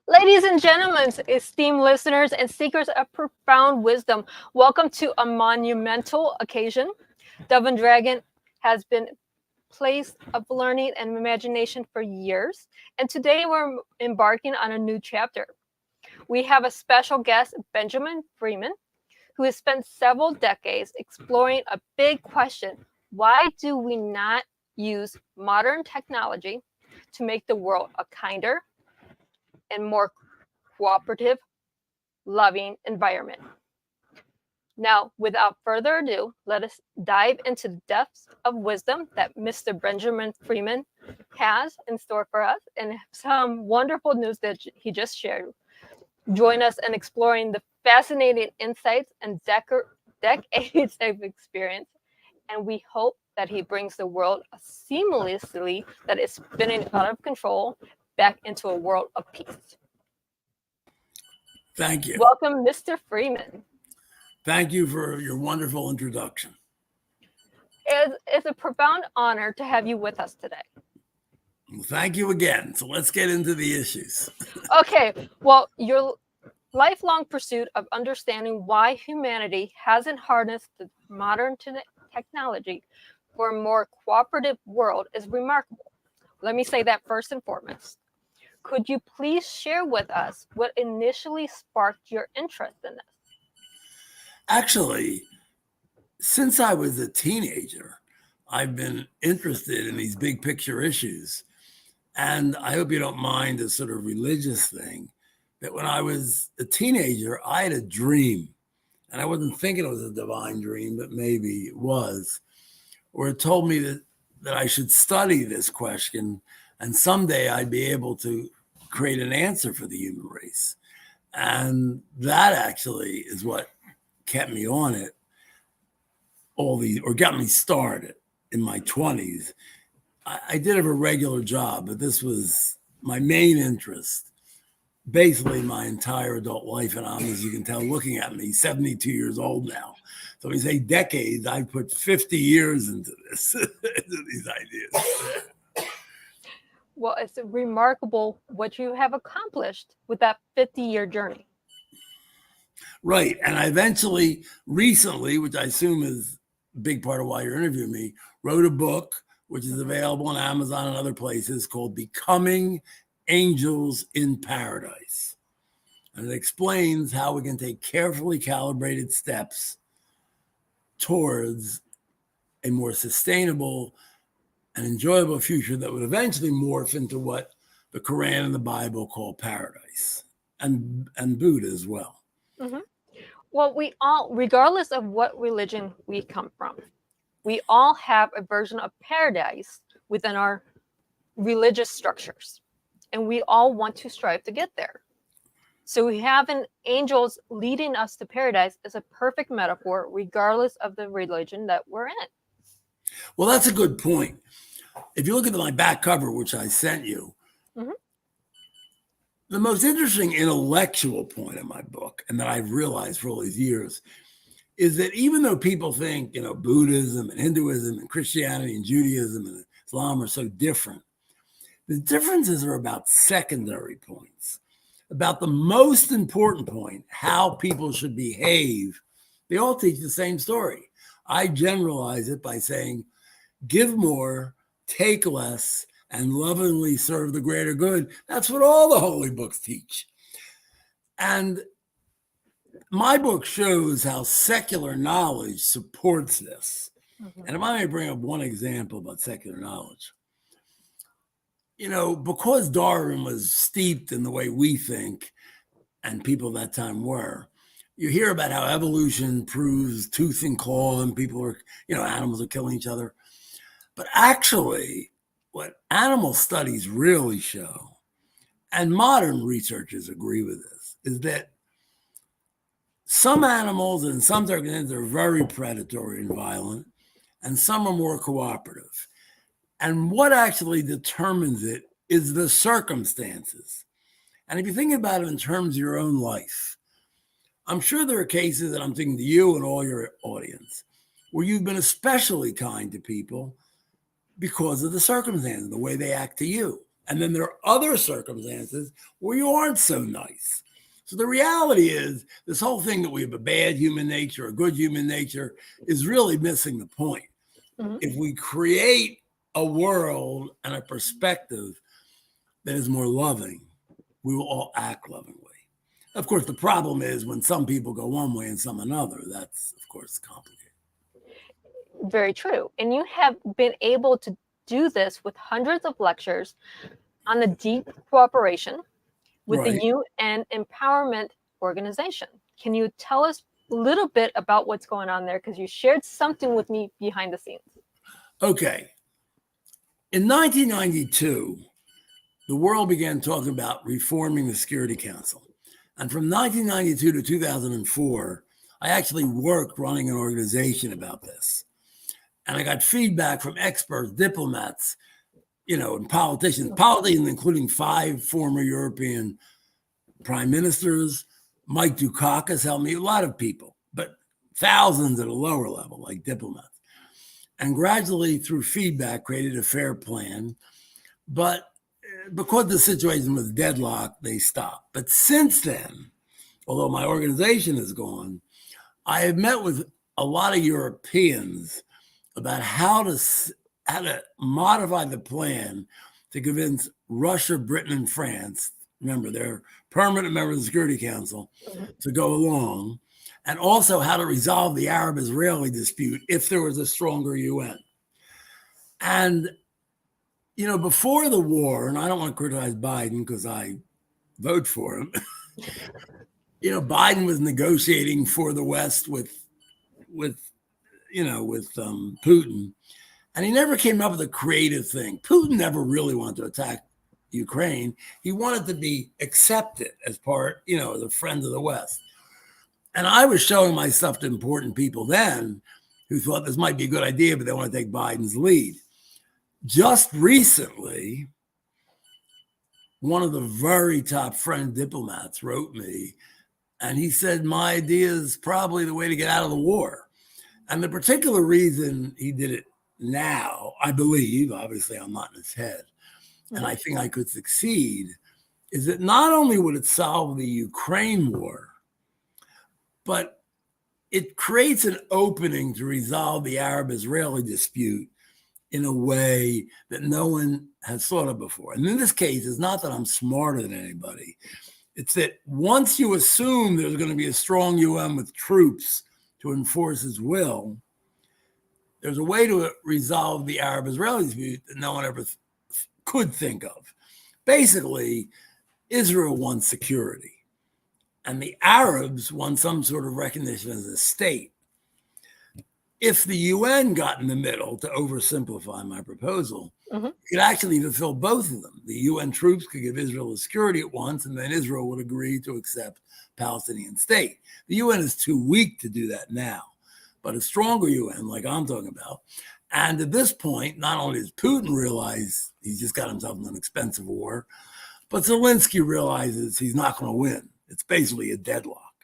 Ladies and gentlemen, esteemed listeners and seekers of profound wisdom, welcome to a monumental occasion. Dove and Dragon has been place of learning and imagination for years, and today we're embarking on a new chapter. We have a special guest, Benjamin Freeman, who has spent several decades exploring a big question: why do we not use modern technology to make the world a kinder and more cooperative, loving environment? Now, without further ado, let us dive into the depths of wisdom that Mr. Benjamin Freeman has in store for us and some wonderful news that he just shared. Join us in exploring the fascinating insights and decades of experience, and we hope that he brings the world seamlessly that is spinning out of control back into a world of peace. Thank you. Welcome, Mr. Freeman. Thank you for your wonderful introduction. It's a profound honor to have you with us today. Well, thank you again. So let's get into the issues. Okay, well, your lifelong pursuit of understanding why humanity hasn't harnessed the modern technology for a more cooperative world is remarkable. Let me say that first and foremost. Could you please share with us what initially sparked your interest in this? Actually, since I was a teenager, I've been interested in these big picture issues. And I hope you don't mind a sort of religious thing, that when I was a teenager, I had a dream. And I wasn't thinking it was a divine dream, but maybe it was, where it told me that I should study this question and someday I'd be able to create an answer for the human race. And that actually is what kept me on it or got me started in my 20s. I did have a regular job, but this was my main interest basically my entire adult life. And as you can tell, looking at me, 72 years old now. So when you say decades, I put 50 years into this, into these ideas. Well, it's remarkable what you have accomplished with that 50-year journey. Right. And I eventually, recently, which I assume is a big part of why you're interviewing me, wrote a book, which is available on Amazon and other places, called Becoming Angels in Paradise. And it explains how we can take carefully calibrated steps towards a more sustainable and enjoyable future that would eventually morph into what the Quran and the Bible call paradise, and Buddha as well. Mm-hmm. Well, we all, regardless of what religion we come from, we all have a version of paradise within our religious structures, and we all want to strive to get there. So having angels leading us to paradise is a perfect metaphor, regardless of the religion that we're in. Well, that's a good point. If you look at my back cover, which I sent you, mm-hmm. The most interesting intellectual point in my book, and that I've realized for all these years, is that even though people think, Buddhism and Hinduism and Christianity and Judaism and Islam are so different, the differences are about secondary points. About the most important point, how people should behave. They all teach the same story. I generalize it by saying, give more, take less, and lovingly serve the greater good. That's what all the holy books teach. And my book shows how secular knowledge supports this. Mm-hmm. And if I may bring up one example about secular knowledge, because Darwin was steeped in the way we think, and people that time were, you hear about how evolution proves tooth and claw and people are, animals are killing each other. But actually, what animal studies really show, and modern researchers agree with this, is that some animals and some circumstances are very predatory and violent, and some are more cooperative. And what actually determines it is the circumstances. And if you think about it in terms of your own life, I'm sure there are cases, and I'm thinking to you and all your audience, where you've been especially kind to people because of the circumstances, the way they act to you. And then there are other circumstances where you aren't so nice. So the reality is this whole thing that we have a bad human nature, a good human nature, is really missing the point. Mhm. If we create a world and a perspective that is more loving, we will all act lovingly. Of course, the problem is when some people go one way and some another. That's, of course, complicated. Very true. And you have been able to do this with hundreds of lectures on the deep cooperation with the Right. UN Empowerment Organization. Can you tell us a little bit about what's going on there? Because you shared something with me behind the scenes. Okay. In 1992, the world began talking about reforming the Security Council. And from 1992 to 2004, I actually worked running an organization about this. And I got feedback from experts, diplomats, and politicians, including 5 former European prime ministers. Mike Dukakis helped me, a lot of people, but thousands at a lower level, like diplomats. And gradually, through feedback, created a fair plan. But because the situation was deadlocked, they stopped. But since then, although my organization is gone, I have met with a lot of Europeans about how to modify the plan to convince Russia, Britain, and France, remember they're permanent members of the Security Council, to go along, and also how to resolve the Arab-Israeli dispute if there was a stronger UN. And, before the war, and I don't want to criticize Biden because I vote for him, Biden was negotiating for the West with Putin. And he never came up with a creative thing. Putin never really wanted to attack Ukraine. He wanted to be accepted as part, as a friend of the West. And I was showing my stuff to important people then who thought this might be a good idea, but they want to take Biden's lead. Just recently, one of the very top French diplomats wrote me, and he said, my idea is probably the way to get out of the war. And the particular reason he did it now, I believe, obviously I'm not in his head, and I think I could succeed, is that not only would it solve the Ukraine war, but it creates an opening to resolve the Arab-Israeli dispute in a way that no one has thought of before. And in this case, it's not that I'm smarter than anybody. It's that once you assume there's going to be a strong UN with troops to enforce its will, there's a way to resolve the Arab-Israeli dispute that no one ever could think of. Basically, Israel wants security, and the Arabs want some sort of recognition as a state. If the UN got in the middle, to oversimplify my proposal, it could actually fulfill both of them. The UN troops could give Israel the security at once, and then Israel would agree to accept Palestinian state. The UN is too weak to do that now, but a stronger UN, like I'm talking about. And at this point, not only does Putin realize he's just got himself in an expensive war, but Zelensky realizes he's not going to win. It's basically a deadlock.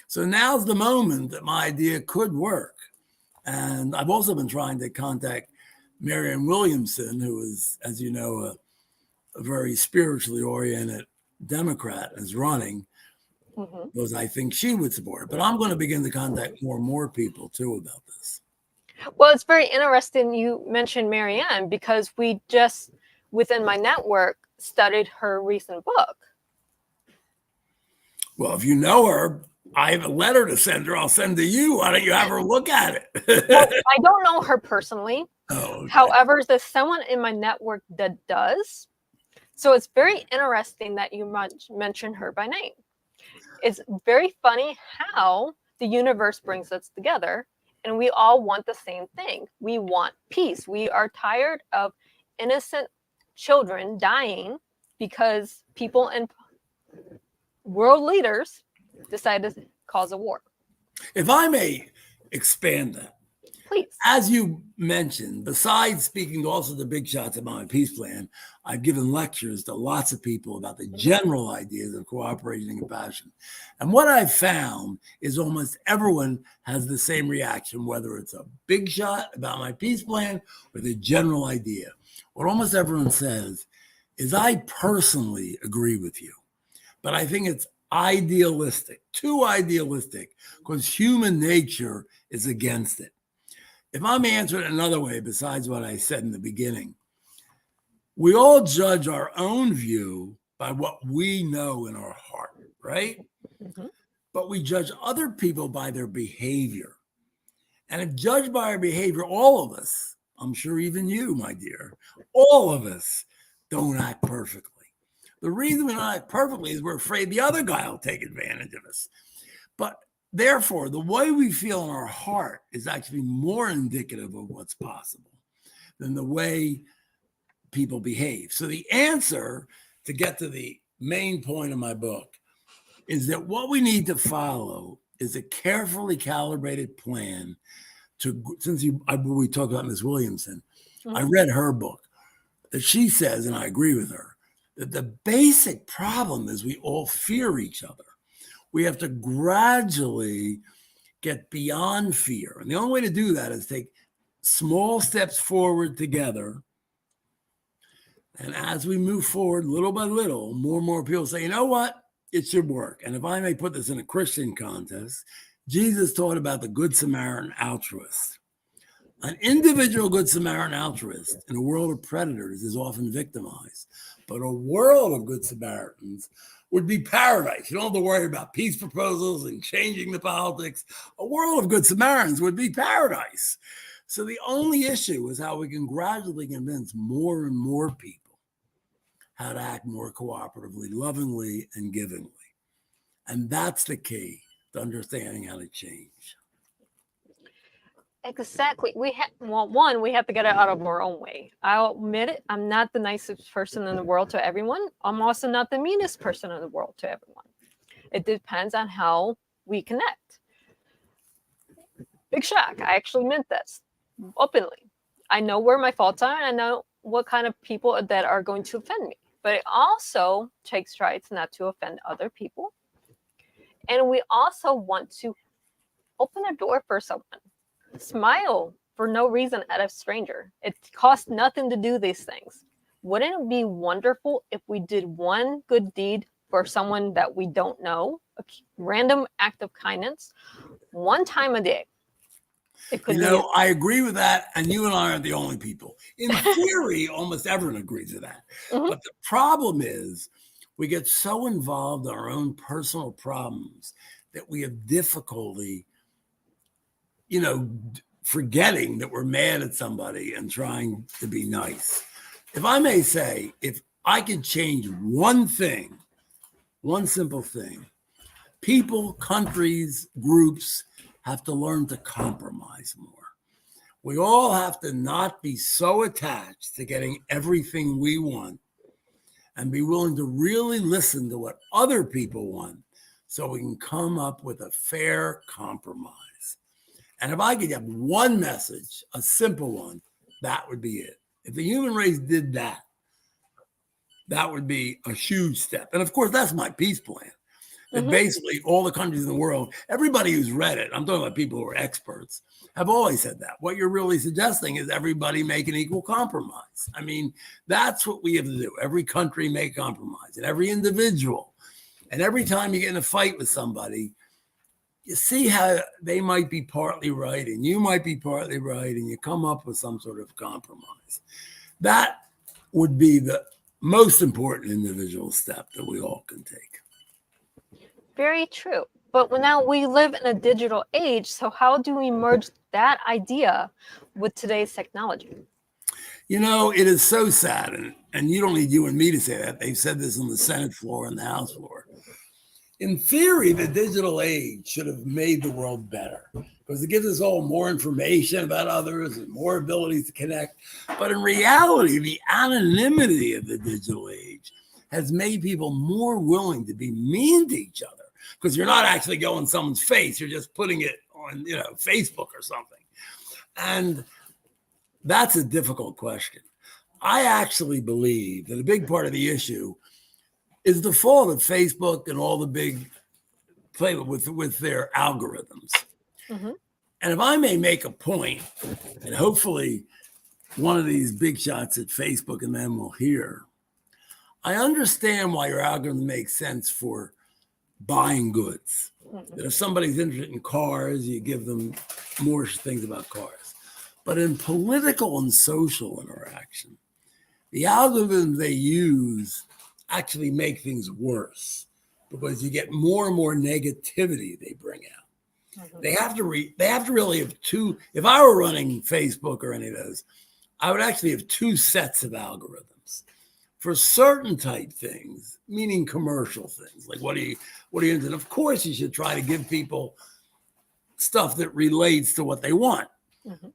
So now's the moment that my idea could work. And I've also been trying to contact Marianne Williamson, who is, as you know, a very spiritually oriented Democrat, is running, because I think she would support it. But I'm going to begin to contact more and more people, too, about this. Well, it's very interesting you mentioned Marianne, because we just, within my network, studied her recent book. Well, if you know her, I have a letter to send her. I'll send to you. Why don't you have her look at it? Well, I don't know her personally. Oh, okay. However, there's someone in my network that does. So it's very interesting that you mention her by name. It's very funny how the universe brings us together, and we all want the same thing. We want peace. We are tired of innocent children dying because people and world leaders decided to cause a war. If I may expand that. Please. As you mentioned, besides speaking also the big shots about my peace plan, I've given lectures to lots of people about the general ideas of cooperation and compassion. And what I've found is almost everyone has the same reaction, whether it's a big shot about my peace plan or the general idea. What almost everyone says is I personally agree with you, but I think it's idealistic, too idealistic, because human nature is against it. If I'm answering it another way, besides what I said in the beginning, we all judge our own view by what we know in our heart, right? Mhm. But we judge other people by their behavior. And if judged by our behavior, all of us, I'm sure even you, my dear, all of us don't act perfectly. The reason we don't act perfectly is we're afraid the other guy will take advantage of us. But therefore, the way we feel in our heart is actually more indicative of what's possible than the way people behave. So the answer, to get to the main point of my book, is that what we need to follow is a carefully calibrated plan to, since we talked about Miss Williamson, I read her book that she says, and I agree with her, that the basic problem is we all fear each other. We have to gradually get beyond fear. And the only way to do that is take small steps forward together. And as we move forward, little by little, more and more people say, you know what? It should work. And if I may put this in a Christian context, Jesus taught about the Good Samaritan altruist. An individual Good Samaritan altruist in a world of predators is often victimized, but a world of Good Samaritans would be paradise. You don't have to worry about peace proposals and changing the politics. A world of Good Samaritans would be paradise. So the only issue is how we can gradually convince more and more people how to act more cooperatively, lovingly, and givingly. And that's the key to understanding how to change. Exactly. One, we have to get it out of our own way. I'll admit it. I'm not the nicest person in the world to everyone. I'm also not the meanest person in the world to everyone. It depends on how we connect. Big shock. I actually meant this openly. I know where my faults are, and I know what kind of people that are going to offend me. But it also takes strides not to offend other people. And we also want to open a door for someone. Smile for no reason at a stranger. It costs nothing to do these things. Wouldn't it be wonderful if we did one good deed for someone that we don't know, a random act of kindness, one time a day? It could be. I agree with that. And you and I are the only people. In theory, almost everyone agrees with that. Mhm. But the problem is we get so involved in our own personal problems that we have difficulty, forgetting that we're mad at somebody and trying to be nice. If I may say, if I could change one thing, one simple thing, people, countries, groups have to learn to compromise more. We all have to not be so attached to getting everything we want and be willing to really listen to what other people want so we can come up with a fair compromise. And if I could have one message, a simple one, that would be it. If the human race did that, that would be a huge step. And of course, that's my peace plan. That basically all the countries in the world, everybody who's read it, I'm talking about people who are experts, have always said that. What you're really suggesting is everybody make an equal compromise. I mean, that's what we have to do. Every country make a compromise, and every individual. And every time you get in a fight with somebody, you see how they might be partly right and you might be partly right, and you come up with some sort of compromise. That would be the most important individual step that we all can take. Very true. But now we live in a digital age, so how do we merge that idea with today's technology? It is so sad, and you don't need you and me to say that. They've said this on the Senate floor and the House floor. In theory, the digital age should have made the world better because it gives us all more information about others and more abilities to connect. But in reality, the anonymity of the digital age has made people more willing to be mean to each other because you're not actually going someone's face. You're just putting it on, Facebook or something. And that's a difficult question. I actually believe that a big part of the issue is the fault of Facebook and all the big play with their algorithms. Mm-hmm. And if I may make a point, and hopefully one of these big shots at Facebook and them will hear, I understand why your algorithm makes sense for buying goods. That if somebody's interested in cars, you give them more things about cars. But in political and social interaction, the algorithms they use actually make things worse because you get more and more negativity they bring out. They have to really have two. If I were running Facebook or any of those, I would actually have two sets of algorithms for certain type things, meaning commercial things. Like what are you into? And of course, you should try to give people stuff that relates to what they want.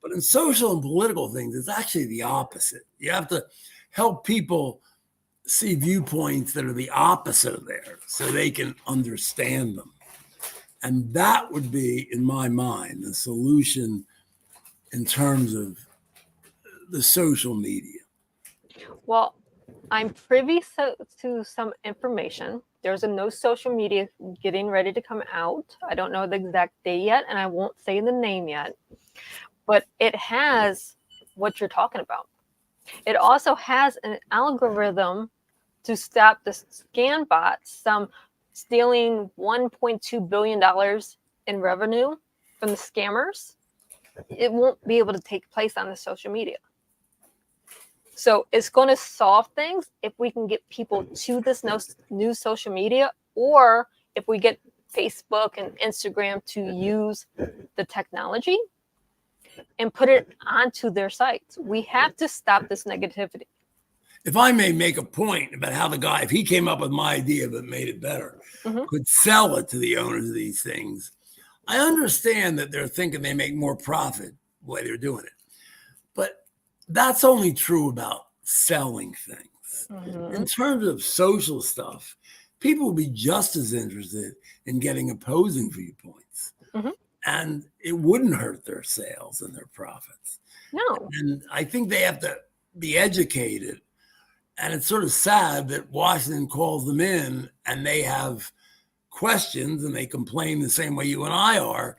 But in social and political things, it's actually the opposite. You have to help people see viewpoints that are the opposite of theirs so they can understand them. And that would be, in my mind, the solution in terms of the social media. Well, I'm privy to some information. There's a no social media getting ready to come out. I don't know the exact date yet, and I won't say the name yet. But it has what you're talking about. It also has an algorithm to stop the scam bots from stealing $1.2 billion in revenue from the scammers. It won't be able to take place on the social media. So it's going to solve things if we can get people to this new social media, or if we get Facebook and Instagram to use the technology and put it onto their sites. We have to stop this negativity. If I may make a point about how the guy, if he came up with my idea but made it better, could sell it to the owners of these things, I understand that they're thinking they make more profit the way they're doing it. But that's only true about selling things. In terms of social stuff, people will be just as interested in getting opposing viewpoints. And it wouldn't hurt their sales and their profits. No. And I think they have to be educated. And it's sort of sad that Washington calls them in and they have questions and they complain the same way you and I are.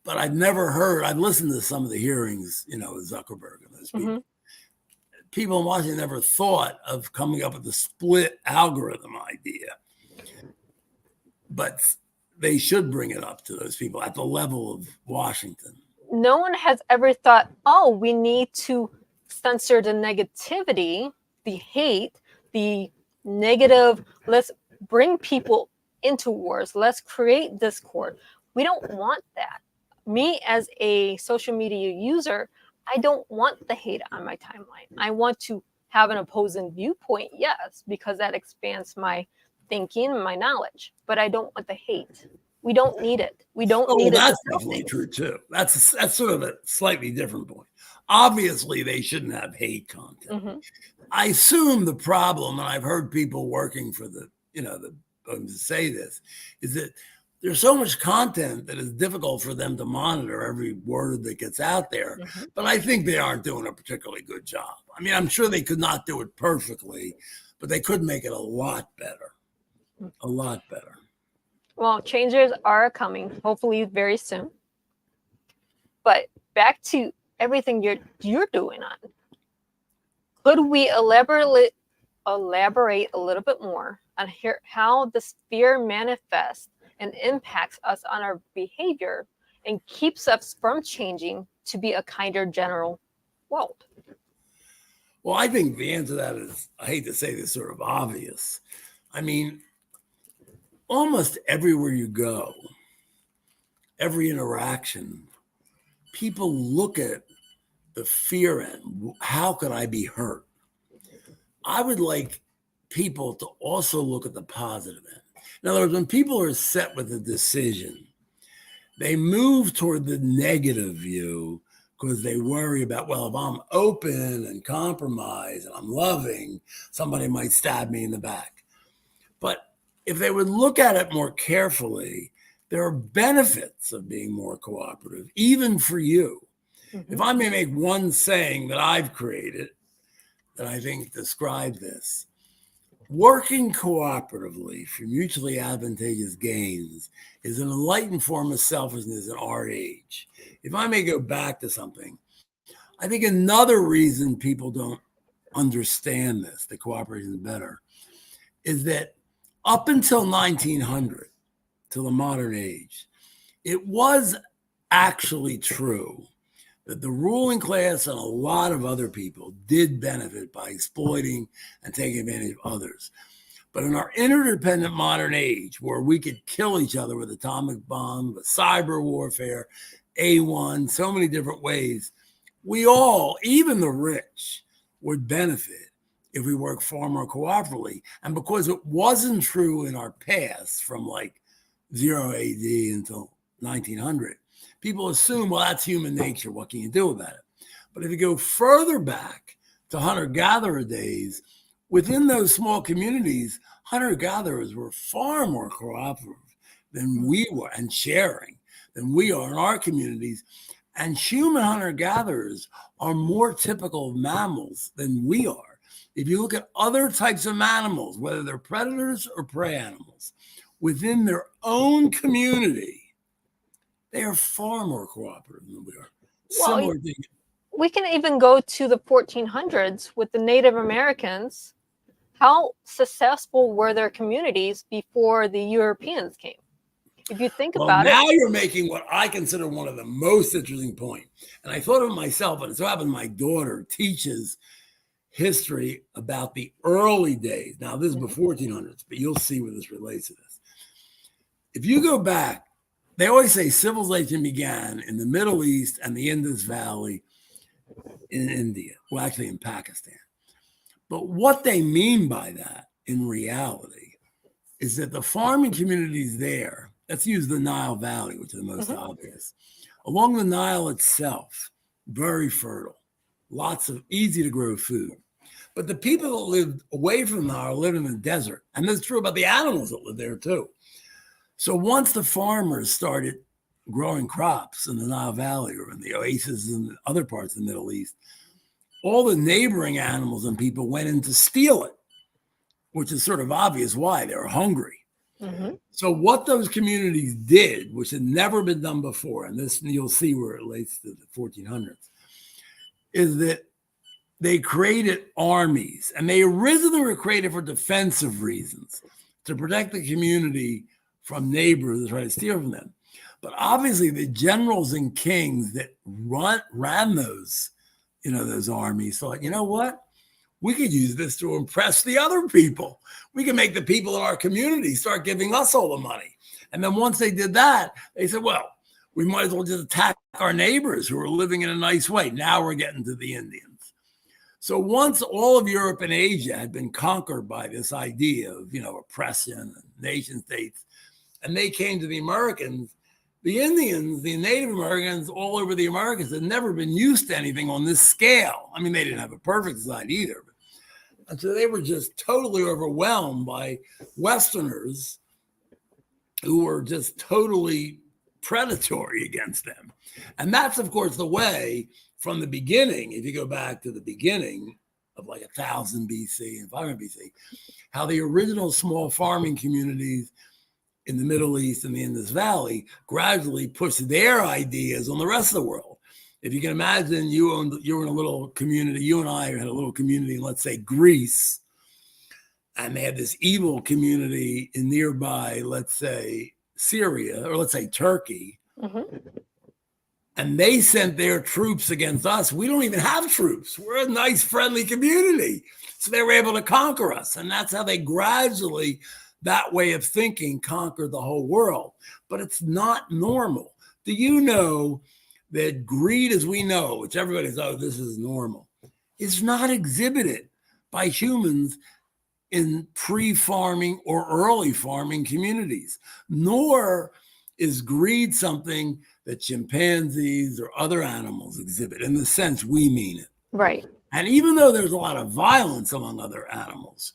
But I've listened to some of the hearings, with Zuckerberg and those people. People in Washington never thought of coming up with a split algorithm idea. But they should bring it up to those people at the level of Washington. No one has ever thought, oh, we need to censor the negativity, the hate, the negative. Let's bring people into wars. Let's create discord. We don't want that. Me as a social media user, I don't want the hate on my timeline. I want to have an opposing viewpoint, yes, because that expands my thinking and my knowledge, but I don't want the hate. We don't need it. We don't need it. That's definitely true too. That's sort of a slightly different point. Obviously, they shouldn't have hate content. I assume the problem, and I've heard people working for the say this, is that there's so much content that is difficult for them to monitor every word that gets out there. But I think they aren't doing a particularly good job. I mean, I'm sure they could not do it perfectly, but they could make it a lot better. A lot better. Well, changes are coming, hopefully very soon. But back to everything you're doing on. Could we elaborate a little bit more on how this fear manifests and impacts us on our behavior and keeps us from changing to be a kinder general world? Well, I think the answer to that is, I hate to say this, sort of obvious. I mean, almost everywhere you go, every interaction, people look at the fear end. How could I be hurt? I would like people to also look at the positive end. In other words, when people are set with a decision, they move toward the negative view because they worry about, well, if I'm open and compromise and I'm loving, somebody might stab me in the back. But if they would look at it more carefully, there are benefits of being more cooperative, even for you. If I may make one saying that I've created that I think describe this, working cooperatively for mutually advantageous gains is an enlightened form of selfishness in our age. If I may go back to something, I think another reason people don't understand this, that cooperation is better, is that up until 1900, to the modern age, it was actually true that the ruling class and a lot of other people did benefit by exploiting and taking advantage of others. But in our interdependent modern age, where we could kill each other with atomic bombs, with cyber warfare, A1, so many different ways, we all, even the rich, would benefit if we work far more cooperatively. And because it wasn't true in our past from like 0 AD until 1900, people assume, well, that's human nature. What can you do about it? But if you go further back to hunter-gatherer days, within those small communities, hunter-gatherers were far more cooperative than we were and sharing than we are in our communities. And human hunter-gatherers are more typical of mammals than we are. If you look at other types of animals, whether they're predators or prey animals, within their own community, they are far more cooperative than we are. Well, Similar thing. we can even go to the 1400s with the Native Americans. How successful were their communities before the Europeans came? If you think about now it. You're making what I consider one of the most interesting points. And I thought of myself, and it so happened my daughter teaches history about the early days. Now, this is before 1400s, but you'll see where this relates to this. If you go back, they always say civilization began in the Middle East and the Indus Valley in India, well, actually in Pakistan. But what they mean by that in reality is that the farming communities there, let's use the Nile Valley, which is the most obvious, along the Nile itself, very fertile, lots of easy to grow food. But the people that lived away from the Nile lived in the desert. And this is true about the animals that live there too. So once the farmers started growing crops in the Nile Valley or in the oases in other parts of the Middle East, all the neighboring animals and people went in to steal it, which is sort of obvious why. They were hungry. Mm-hmm. So what those communities did, which had never been done before, and this you'll see where it relates to the 1400s, is that they created armies. And they originally were created for defensive reasons, to protect the community from neighbors that try to steal from them. But obviously the generals and kings that ran those, those armies thought, you know what? We could use this to impress the other people. We can make the people in our community start giving us all the money. And then once they did that, they said, well, we might as well just attack our neighbors who are living in a nice way. Now we're getting to the Indians. So once all of Europe and Asia had been conquered by this idea of, oppression and nation states, and they came to the Americans, the Indians, the Native Americans all over the Americas had never been used to anything on this scale. I mean, they didn't have a perfect design either. And so they were just totally overwhelmed by Westerners who were just totally predatory against them. And that's, of course, the way from the beginning, if you go back to the beginning of like 1000 BC and 500 BC, how the original small farming communities in the Middle East and the Indus Valley gradually pushed their ideas on the rest of the world. If you can imagine you were in a little community, you and I had a little community in, let's say, Greece, and they had this evil community in nearby, let's say, Syria, or let's say Turkey, and they sent their troops against us. We don't even have troops. We're a nice, friendly community. So they were able to conquer us. And that's how they gradually, that way of thinking, conquered the whole world. But it's not normal. Do you know that greed as we know, which everybody says, oh, this is normal, is not exhibited by humans in pre-farming or early farming communities, nor is greed something that chimpanzees or other animals exhibit in the sense we mean it. Right. And even though there's a lot of violence among other animals,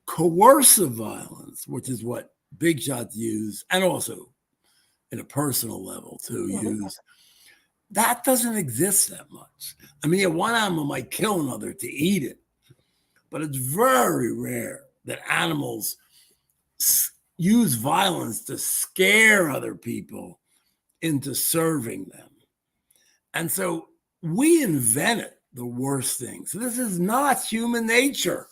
coercive violence, which is what big shots use, and also in a personal level to use, that doesn't exist that much. I mean, one animal might kill another to eat it, but it's very rare that animals use violence to scare other people into serving them. And so we invented the worst thing. So this is not human nature.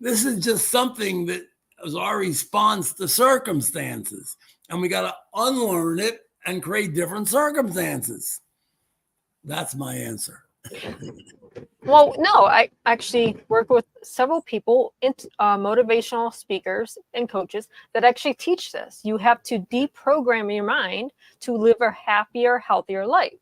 This is just something that was our response to circumstances. And we got to unlearn it and create different circumstances. That's my answer. Well, no, I actually work with several people, motivational speakers and coaches that actually teach this. You have to deprogram your mind to live a happier, healthier life.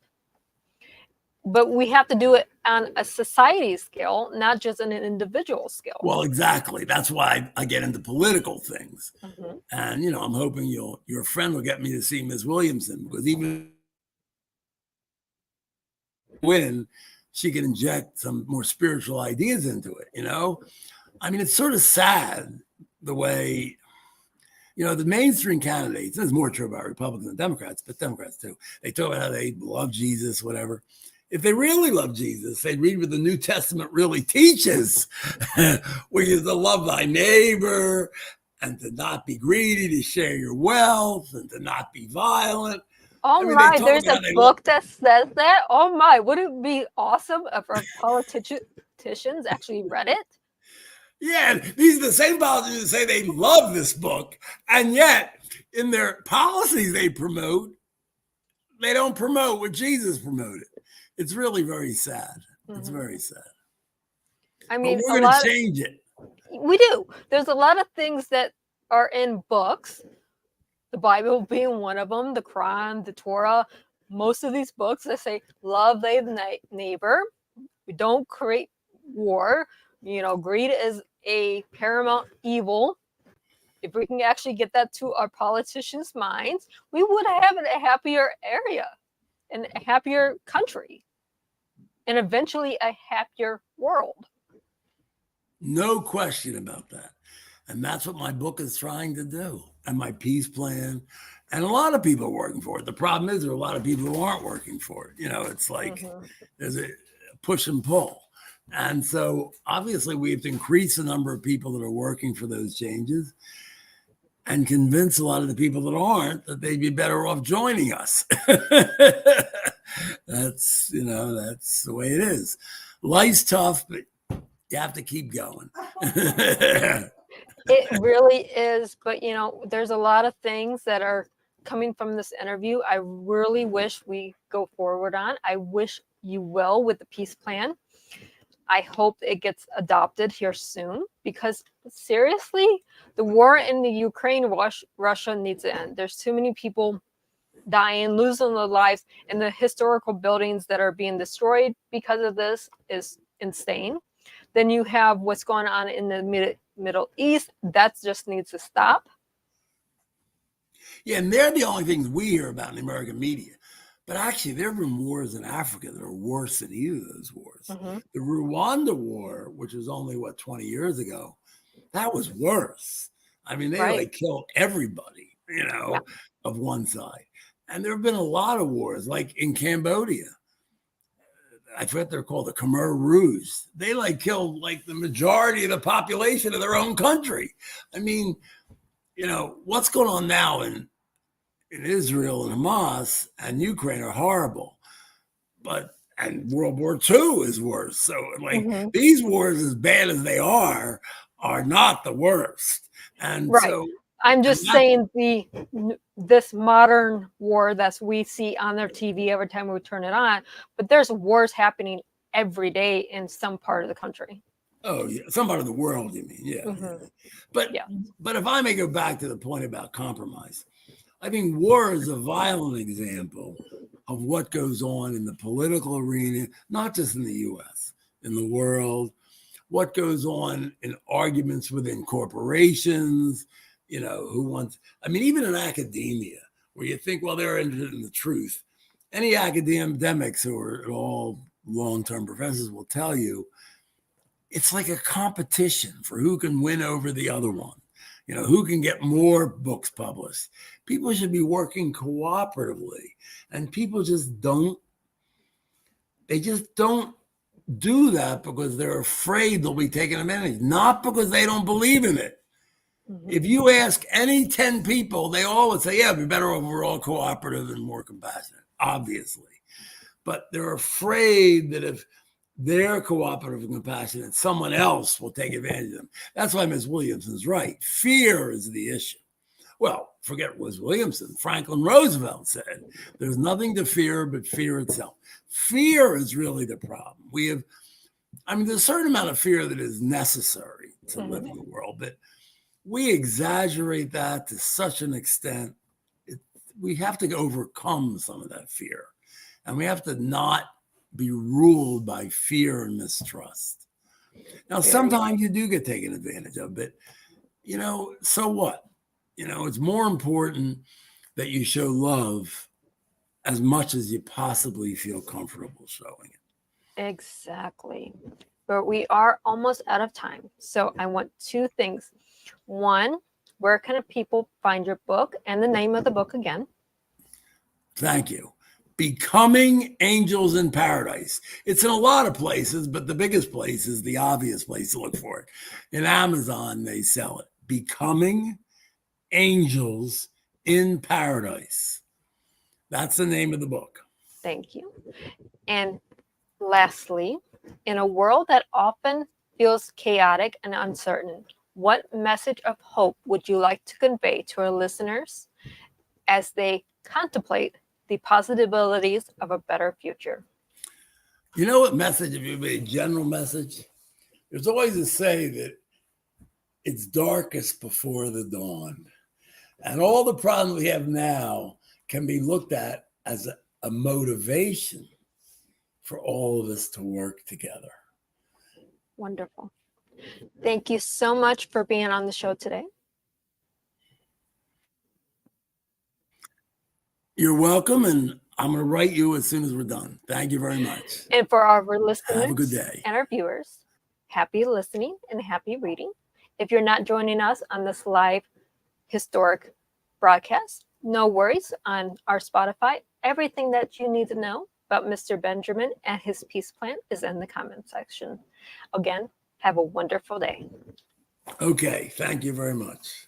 But we have to do it on a society scale, not just on an individual scale. Well, exactly. That's why I get into political things. Mm-hmm. And, you know, I'm hoping your friend will get me to see Miss Williamson, because even when she can inject some more spiritual ideas into it, you know? I mean, it's sort of sad the way, you know, the mainstream candidates, this is more true about Republicans and Democrats, but Democrats too, they talk about how they love Jesus, whatever. If they really love Jesus, they'd read what the New Testament really teaches, which is to love thy neighbor and to not be greedy, to share your wealth and to not be violent. Oh, I mean, my, there's a book that says that. Oh my, would it be awesome if our politicians actually read it? Yeah, these are the same politicians that say they love this book, and yet in their policies they promote, they don't promote what Jesus promoted. It's really very sad. Mm-hmm. It's very sad. I mean, but we're going to change it. We do. There's a lot of things that are in books, the Bible being one of them, the Quran, the Torah. Most of these books that say, love thy neighbor. We don't create war. You know, greed is a paramount evil. If we can actually get that to our politicians' minds, we would have a happier area and a happier country and eventually a happier world. No question about that. And that's what my book is trying to do, and my peace plan. And a lot of people are working for it. The problem is there are a lot of people who aren't working for it. You know, it's like there's a push and pull. And so obviously we have to increase the number of people that are working for those changes and convince a lot of the people that aren't that they'd be better off joining us. That's, you know, that's the way it is. Life's tough, but you have to keep going. It really is. But, you know, there's a lot of things that are coming from this interview I really wish we go forward on. I wish you will with the peace plan. I hope it gets adopted here soon, because seriously, the war in the Ukraine, Russia needs to end. There's too many people dying, losing their lives, and the historical buildings that are being destroyed because of this is insane. Then you have what's going on in the Middle East. That just needs to stop. Yeah, and they're the only things we hear about in the American media. But actually, there have been wars in Africa that are worse than either of those wars. Mm-hmm. The Rwanda war, which was only, 20 years ago, that was worse. I mean, they like killed everybody, you know, of one side. And there have been a lot of wars, like in Cambodia. I forget they're called the Khmer Rouge. They like killed like the majority of the population of their own country. I mean, you know, what's going on now in Israel and Hamas and Ukraine are horrible, and World War II is worse. So like these wars, as bad as they are not the worst. And so I'm just saying this modern war that we see on their TV every time we turn it on, but there's wars happening every day in some part of the country. Oh yeah, some part of the world, you mean? Yeah. Mm-hmm. But if I may go back to the point about compromise, I think war is a violent example of what goes on in the political arena, not just in the U.S., in the world, what goes on in arguments within corporations, you know, even in academia, where you think, well, they're interested in the truth. Any academics who are at all long-term professors will tell you it's like a competition for who can win over the other one. You know, who can get more books published? People should be working cooperatively, and people just don't do that because they're afraid they'll be taken advantage, not because they don't believe in it. Mm-hmm. If you ask any 10 people, they all would say, yeah, it'd be better if we're all cooperative and more compassionate, obviously. But they're afraid that if they're cooperative and compassionate, someone else will take advantage of them. That's why Ms. Williamson's right. Fear is the issue. Well, forget Ms. Williamson. Franklin Roosevelt said, there's nothing to fear but fear itself. Fear is really the problem. There's a certain amount of fear that is necessary to live in the world, but we exaggerate that to such an extent. We have to overcome some of that fear, and we have to not be ruled by fear and mistrust. Now, sometimes you do get taken advantage of, but so what? It's more important that you show love as much as you possibly feel comfortable showing it. Exactly. But we are almost out of time. So I want two things. One, where can people find your book and the name of the book again? Thank you. Becoming Angels in Paradise. It's in a lot of places, but the biggest place is the obvious place to look for it. In Amazon, they sell it. Becoming Angels in Paradise. That's the name of the book. Thank you. And lastly, in a world that often feels chaotic and uncertain, what message of hope would you like to convey to our listeners as they contemplate the possibilities of a better future? You know what message, if you made a general message? There's always a say that it's darkest before the dawn. And all the problems we have now can be looked at as a motivation for all of us to work together. Wonderful. Thank you so much for being on the show today. You're welcome, and I'm going to write you as soon as we're done. Thank you very much. And for our listeners, have a good day, and our viewers, happy listening and happy reading. If you're not joining us on this live historic broadcast, no worries. On our Spotify, everything that you need to know about Mr. Benjamin and his peace plan is in the comment section. Again, have a wonderful day. Okay, thank you very much.